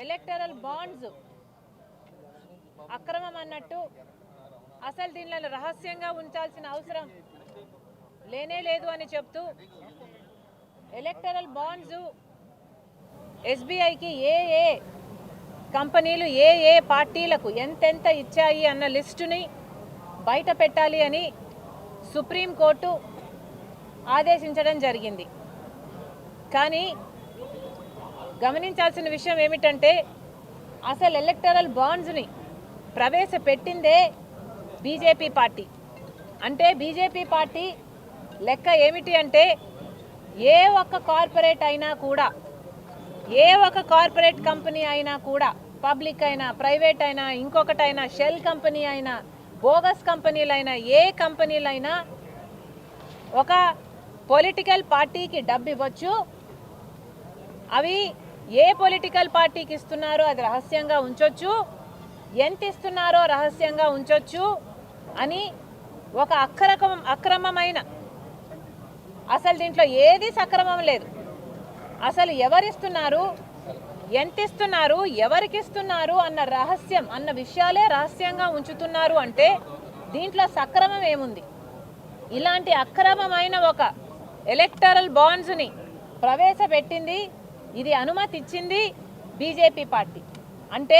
Electoral bonds అక్రమం అన్నట్టు అసలు దీనిలో రహస్యంగా ఉంచాల్సిన అవసరం లేనే లేదు అని చెప్తూ ఎలక్టరల్ బాండ్స్ ఎస్బీఐకి ఏ కంపెనీలు ఏ పార్టీలకు ఎంతెంత ఇచ్చాయి అన్న లిస్టుని బయట పెట్టాలి అని సుప్రీంకోర్టు ఆదేశించడం జరిగింది. కానీ గమనించాల్సిన విషయం ఏమిటంటే అసలు ఎలక్టరల్ బాండ్స్ని ప్రవేశపెట్టిందే బీజేపీ పార్టీ. అంటే బీజేపీ పార్టీ లెక్క ఏమిటి అంటే ఏ ఒక్క కార్పొరేట్ అయినా కూడా, ఏ ఒక్క కార్పొరేట్ కంపెనీ అయినా కూడా, పబ్లిక్ అయినా ప్రైవేట్ అయినా ఇంకొకటైనా షెల్ కంపెనీ అయినా బోగస్ కంపెనీలైనా ఏ కంపెనీలైనా ఒక పొలిటికల్ పార్టీకి డబ్బు ఇవ్వచ్చు. అవి ఏ పొలిటికల్ పార్టీకి ఇస్తున్నారో అది రహస్యంగా ఉంచొచ్చు, ఎంత ఇస్తున్నారో రహస్యంగా ఉంచొచ్చు అని ఒక అక్రమమైన, అసలు దీంట్లో ఏది సక్రమం లేదు. అసలు ఎవరిస్తున్నారు, ఎంత ఇస్తున్నారు, ఎవరికి ఇస్తున్నారు అన్న విషయాలే రహస్యంగా ఉంచుతున్నారు. అంటే దీంట్లో సక్రమం ఏముంది? ఇలాంటి అక్రమమైన ఒక ఎలక్టరల్ బాండ్స్ని ప్రవేశపెట్టింది, ఇది అనుమతి ఇచ్చింది బీజేపీ పార్టీ. అంటే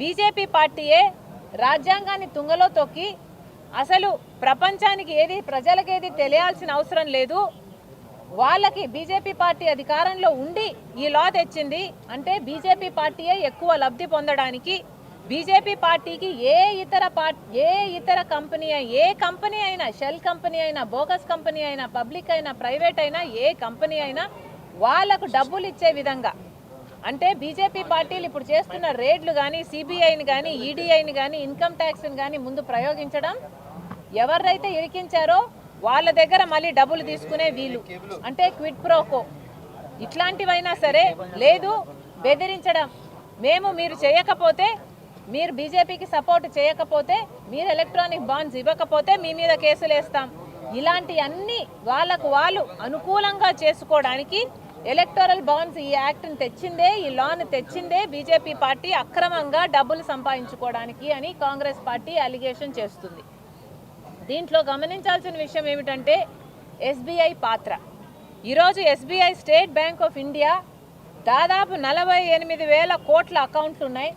బీజేపీ పార్టీయే రాజ్యాంగాన్ని తుంగలో తొక్కి అసలు ప్రపంచానికి ఏది, ప్రజలకేది తెలియాల్సిన అవసరం లేదు, వాళ్ళకి బీజేపీ పార్టీ అధికారంలో ఉండి ఈ లా తెచ్చింది. అంటే బీజేపీ పార్టీయే ఎక్కువ లబ్ధి పొందడానికి, బీజేపీ పార్టీకి ఏ ఇతర కంపెనీ, ఏ కంపెనీ అయినా, షెల్ కంపెనీ అయినా, బోగస్ కంపెనీ అయినా, పబ్లిక్ అయినా ప్రైవేట్ అయినా ఏ కంపెనీ అయినా వాళ్ళకు డబ్బులు ఇచ్చే విధంగా, అంటే బీజేపీ పార్టీలు ఇప్పుడు చేస్తున్న రేడ్లు కానీ, సిబిఐని కానీ, ఈడీఐని కానీ, ఇన్కమ్ ట్యాక్స్ని కానీ ముందు ప్రయోగించడం, ఎవరైతే ఇరికించారో వాళ్ళ దగ్గర మళ్ళీ డబ్బులు తీసుకునే వీలు, అంటే క్విడ్ ప్రోకో ఇట్లాంటివైనా సరే, లేదు బెదిరించడం, మీరు చేయకపోతే, మీరు బీజేపీకి సపోర్ట్ చేయకపోతే, మీరు ఎలక్ట్రానిక్ బాండ్స్ ఇవ్వకపోతే మీ మీద కేసులు వేస్తాం, ఇలాంటి అన్ని వాళ్ళకు వాళ్ళు అనుకూలంగా చేసుకోవడానికి ఎలక్టోరల్ బాండ్స్ ఈ యాక్ట్ని తెచ్చిందే, ఈ లాను తెచ్చిందే బీజేపీ పార్టీ అక్రమంగా డబ్బులు సంపాదించుకోవడానికి అని కాంగ్రెస్ పార్టీ అలిగేషన్ చేస్తుంది. దీంట్లో గమనించాల్సిన విషయం ఏమిటంటే ఎస్బీఐ పాత్ర. ఈరోజు SBI state bank of India దాదాపు 48,000 కోట్ల అకౌంట్లు ఉన్నాయి.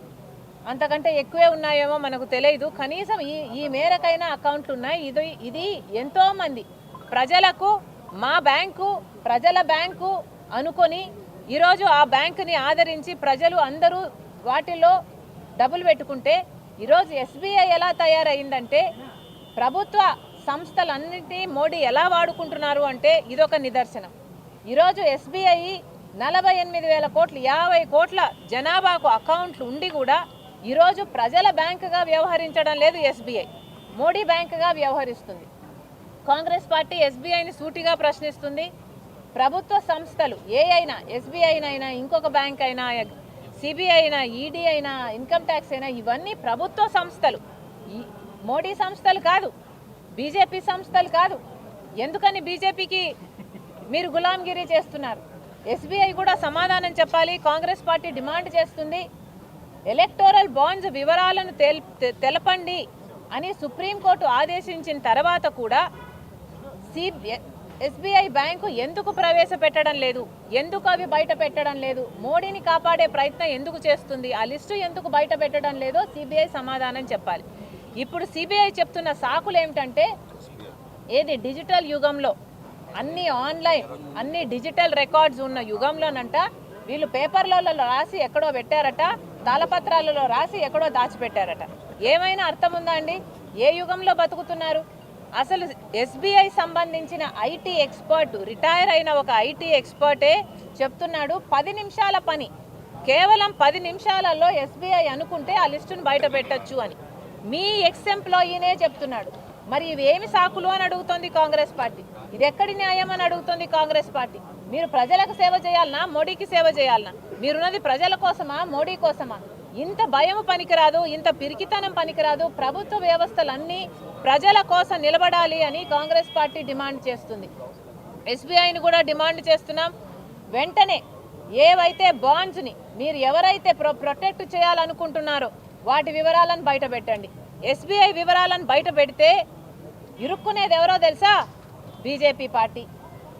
అంతకంటే ఎక్కువే ఉన్నాయేమో మనకు తెలియదు, కనీసం ఈ మేరకైనా అకౌంట్లు ఉన్నాయి. ఇది ఎంతోమంది ప్రజలకు మా బ్యాంకు, ప్రజల బ్యాంకు అనుకొని ఈరోజు ఆ బ్యాంకుని ఆదరించి ప్రజలు అందరూ వాటిలో డబ్బులు పెట్టుకుంటే, ఈరోజు ఎస్బీఐ ఎలా తయారైందంటే ప్రభుత్వ సంస్థలన్నింటినీ మోడీ ఎలా వాడుకుంటున్నారు అంటే ఇదొక నిదర్శనం. ఈరోజు ఎస్బీఐ 48,000 కోట్లు, 50 కోట్ల జనాభాకు అకౌంట్లు ఉండి కూడా ఈరోజు ప్రజల బ్యాంకుగా వ్యవహరించడం లేదు. ఎస్బీఐ మోడీ బ్యాంకుగా వ్యవహరిస్తుంది. కాంగ్రెస్ పార్టీ ఎస్బీఐని సూటిగా ప్రశ్నిస్తుంది. ప్రభుత్వ సంస్థలు ఏ అయినా, ఎస్బీఐనైనా, ఇంకొక బ్యాంక్ అయినా, సిబిఐ అయినా, ఈడీ అయినా, ఇన్కమ్ ట్యాక్స్ అయినా, ఇవన్నీ ప్రభుత్వ సంస్థలు, మోడీ సంస్థలు కాదు, బీజేపీ సంస్థలు కాదు. ఎందుకని బీజేపీకి మీరు గులాంగిరి చేస్తున్నారు? ఎస్బీఐ కూడా సమాధానం చెప్పాలి. కాంగ్రెస్ పార్టీ డిమాండ్ చేస్తుంది, ఎలక్టోరల్ బాండ్స్ వివరాలను తెలపండి అని సుప్రీంకోర్టు ఆదేశించిన తర్వాత కూడా ఎస్బీఐ బ్యాంకు ఎందుకు ప్రవేశపెట్టడం లేదు, ఎందుకు అవి బయట పెట్టడం లేదు, మోడీని కాపాడే ప్రయత్నం ఎందుకు చేస్తుంది, ఆ లిస్టు ఎందుకు బయట పెట్టడం లేదో సిబిఐ సమాధానం చెప్పాలి. ఇప్పుడు సిబిఐ చెప్తున్న సాకులు ఏమిటంటే, ఏది డిజిటల్ యుగంలో, అన్ని ఆన్లైన్, అన్ని డిజిటల్ రికార్డ్స్ ఉన్న యుగంలోనంట వీళ్ళు పేపర్లలో రాసి ఎక్కడో పెట్టారట, తాళపత్రాలలో రాసి ఎక్కడో దాచిపెట్టారట. ఏమైనా అర్థం ఉందా అండి? ఏ యుగంలో బతుకుతున్నారు? అసలు ఎస్బీఐ సంబంధించిన ఐటీ ఎక్స్పర్ట్, రిటైర్ అయిన ఒక ఐటీ ఎక్స్పర్టే చెప్తున్నాడు 10 నిమిషాల పని, కేవలం 10 నిమిషాలలో ఎస్బీఐ అనుకుంటే ఆ లిస్టును బయట పెట్టచ్చు అని మీ ఎక్స్ ఎంప్లాయీనే చెప్తున్నాడు. మరి ఇవి ఏమి సాకులు అని అడుగుతోంది కాంగ్రెస్ పార్టీ. ఇది ఎక్కడి న్యాయం అని అడుగుతోంది కాంగ్రెస్ పార్టీ. మీరు ప్రజలకు సేవ చేయాలనా, మోడీకి సేవ చేయాలనా? మీరున్నది ప్రజల కోసమా, మోడీ కోసమా? ఇంత భయం పనికిరాదు, ఇంత పిరికితనం పనికిరాదు. ప్రభుత్వ వ్యవస్థలన్నీ ప్రజల కోసం నిలబడాలి అని కాంగ్రెస్ పార్టీ డిమాండ్ చేస్తుంది. ఎస్బీఐని కూడా డిమాండ్ చేస్తున్నాం. వెంటనే ఏవైతే బాండ్స్ని మీరు ఎవరైతే ప్రొటెక్ట్ చేయాలనుకుంటున్నారో వాటి వివరాలను బయట పెట్టండి. ఎస్బీఐ వివరాలను బయట పెడితే ఇరుక్కునేది ఎవరో తెలుసా? BJP party.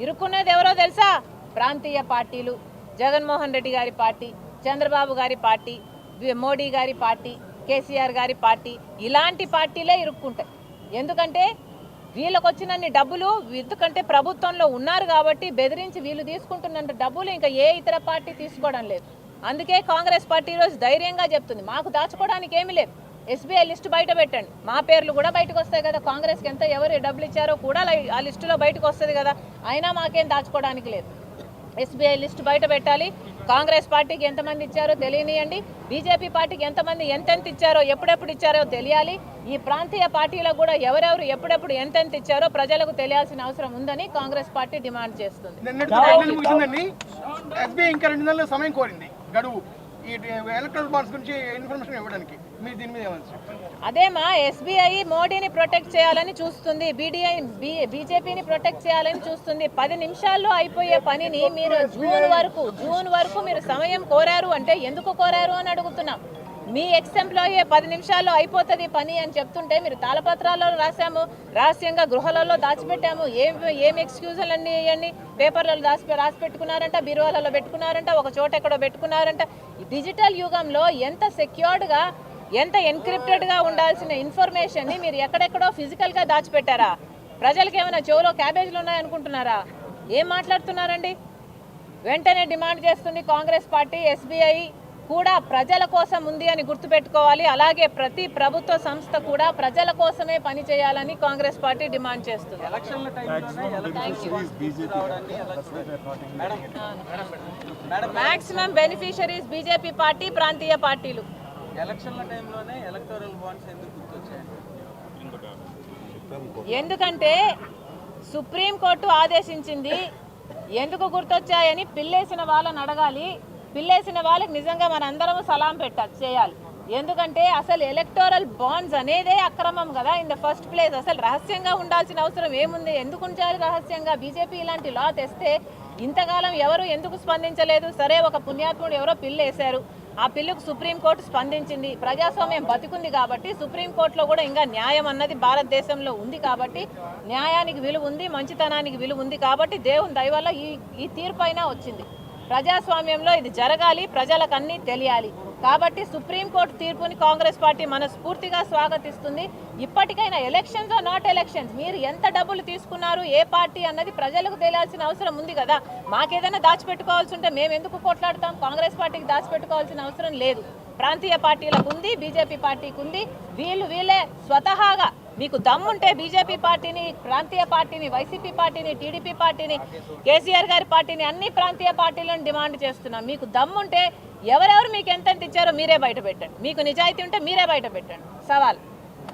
ఇరుక్కునేది ఎవరో తెలుసా? ప్రాంతీయ పార్టీలు, జగన్మోహన్ రెడ్డి గారి పార్టీ, చంద్రబాబు గారి పార్టీ, మోడీ గారి పార్టీ, కేసీఆర్ గారి పార్టీ, ఇలాంటి పార్టీలే ఇరుక్కుంటాయి. ఎందుకంటే వీళ్ళకు వచ్చినన్ని డబ్బులు, ఎందుకంటే ప్రభుత్వంలో ఉన్నారు కాబట్టి బెదిరించి వీళ్ళు తీసుకుంటున్న డబ్బులు ఇంకా ఏ ఇతర పార్టీ తీసుకోవడం లేదు. అందుకే కాంగ్రెస్ పార్టీ ఈరోజు ధైర్యంగా చెప్తుంది, మాకు దాచుకోవడానికి ఏమీ లేదు, ఎస్బీఐ లిస్టు బయట పెట్టండి, మా పేర్లు కూడా బయటకు వస్తాయి కదా, కాంగ్రెస్కి ఎంత ఎవరు డబ్బులు ఇచ్చారో కూడా ఆ లిస్టులో బయటకు వస్తుంది కదా, అయినా మాకేం దాచుకోవడానికి లేదు. ఎస్బీఐ లిస్టు బయట పెట్టాలి. కాంగ్రెస్ పార్టీకి ఎంతమంది ఇచ్చారో తెలియనియండి, బీజేపీ పార్టీకి ఎంతమంది ఎంతెంత ఇచ్చారో ఎప్పుడెప్పుడు ఇచ్చారో తెలియాలి. ఈ ప్రాంతీయ పార్టీలకు కూడా ఎవరెవరు ఎప్పుడెప్పుడు ఎంతెంత ఇచ్చారో ప్రజలకు తెలియాల్సిన అవసరం ఉందని కాంగ్రెస్ పార్టీ డిమాండ్ చేస్తుంది. అదేమా ఎస్బీఐ మోడీని ప్రొటెక్ట్ చేయాలని చూస్తుంది, బీజేపీని ప్రొటెక్ట్ చేయాలని చూస్తుంది. 10 నిమిషాల్లో అయిపోయే పనిని మీరు జూన్ వరకు మీరు సమయం కోరారు అంటే ఎందుకు కోరారు అని అడుగుతున్నాం. మీ ఎక్స్ ఎంప్లాయీ 10 నిమిషాల్లో అయిపోతుంది పని అని చెప్తుంటే మీరు తాళపత్రాల్లో రాసాము, రహస్యంగా గృహాలలో దాచిపెట్టాము, ఏం ఎక్స్క్యూజులన్నీ ఇవన్నీ పేపర్లలో రాసి పెట్టుకున్నారంట, బీరువాలలో పెట్టుకున్నారంట, ఒక చోట ఎక్కడో పెట్టుకున్నారంట. ఈ డిజిటల్ యుగంలో ఎంత సెక్యూర్డ్గా, ఎంత ఎన్క్రిప్టెడ్గా ఉండాల్సిన ఇన్ఫర్మేషన్ని మీరు ఎక్కడెక్కడో ఫిజికల్గా దాచిపెట్టారా? ప్రజలకు ఏమైనా చెవులో క్యాబేజీలు ఉన్నాయనుకుంటున్నారా? ఏం మాట్లాడుతున్నారండి? వెంటనే డిమాండ్ చేస్తుంది కాంగ్రెస్ పార్టీ, ఎస్బీఐ కూడా ప్రజల కోసం ఉంది అని గుర్తుపెట్టుకోవాలి. అలాగే ప్రతి ప్రభుత్వ సంస్థ కూడా ప్రజల కోసమే పని చేయాలని కాంగ్రెస్ పార్టీ డిమాండ్ చేస్తుంది. మాక్సిమం బెనిఫిషరీస్ బీజేపీ పార్టీ, ప్రాంతీయ పార్టీలు. ఎందుకంటే సుప్రీంకోర్టు ఆదేశించింది. ఎందుకు గుర్తొచ్చాయని పిల్లేసిన వాళ్ళని అడగాలి. పిల్లేసిన వాళ్ళకి నిజంగా మనందరము సలాం చేయాలి. ఎందుకంటే అసలు ఎలక్టోరల్ బాండ్స్ అనేదే అక్రమం కదా ఇన్ ద ఫస్ట్ ప్లేస్. అసలు రహస్యంగా ఉండాల్సిన అవసరం ఏముంది? ఎందుకు ఉంచాలి రహస్యంగా? బీజేపీ ఇలాంటి లా తెస్తే ఇంతకాలం ఎవరు ఎందుకు స్పందించలేదు? సరే, ఒక పుణ్యాత్ముడు ఎవరో పిల్లు వేశారు, ఆ పిల్లుకు సుప్రీంకోర్టు స్పందించింది. ప్రజాస్వామ్యం బతికుంది కాబట్టి సుప్రీంకోర్టులో కూడా ఇంకా న్యాయం అన్నది భారతదేశంలో ఉంది కాబట్టి, న్యాయానికి విలువ ఉంది, మంచితనానికి విలువ ఉంది కాబట్టి దేవుని దయ వల్ల ఈ తీర్పు అయినా వచ్చింది. ప్రజాస్వామ్యంలో ఇది జరగాలి, ప్రజలకు అన్నీ తెలియాలి. కాబట్టి సుప్రీంకోర్టు తీర్పుని కాంగ్రెస్ పార్టీ మనస్ఫూర్తిగా స్వాగతిస్తుంది. ఇప్పటికైనా ఎలక్షన్స్ నాట్ ఎలక్షన్స్, మీరు ఎంత డబ్బులు తీసుకున్నారు, ఏ పార్టీ అన్నది ప్రజలకు తెలియాల్సిన అవసరం ఉంది కదా. మాకేదైనా దాచిపెట్టుకోవాల్సి ఉంటే మేము ఎందుకు కొట్లాడతాం? కాంగ్రెస్ పార్టీకి దాచిపెట్టుకోవాల్సిన అవసరం లేదు. ప్రాంతీయ పార్టీలకు ఉంది, బీజేపీ పార్టీకి ఉంది. వీళ్ళే స్వతహాగా మీకు దమ్ముంటే బీజేపీ పార్టీని, ప్రాంతీయ పార్టీని, వైసీపీ పార్టీని, టీడీపీ పార్టీని, కేసీఆర్ గారి పార్టీని, అన్ని ప్రాంతీయ పార్టీలను డిమాండ్ చేస్తున్నాం. మీకు దమ్ముంటే ఎవరెవరు మీకు ఎంతెంత ఇచ్చారో మీరే బయట పెట్టండి. మీకు నిజాయితీ ఉంటే మీరే బయట పెట్టండి. సవాల్.